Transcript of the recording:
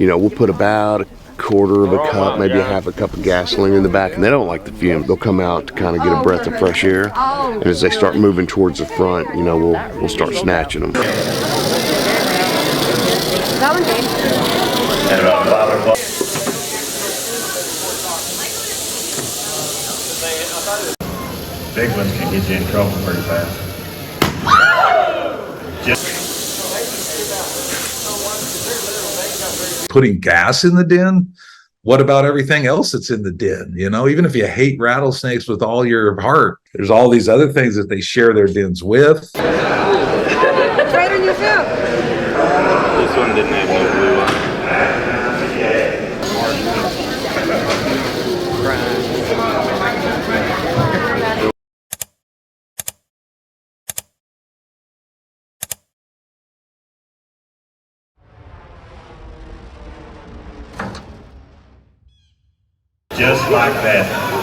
You know, we'll put about a quarter of a cup, maybe a half a cup of gasoline in the back, and they don't like the fumes. They'll come out to kind of get a breath of fresh air, and as they start moving towards the front, you know, we'll start snatching them. That one's good. Big ones can get you in trouble pretty fast. Putting gas in the den, what about everything else that's in the den? You know, even if you hate rattlesnakes with all your heart, there's all these other things that they share their dens with. It's right on your foot. This one didn't have no blue on it. Just like that.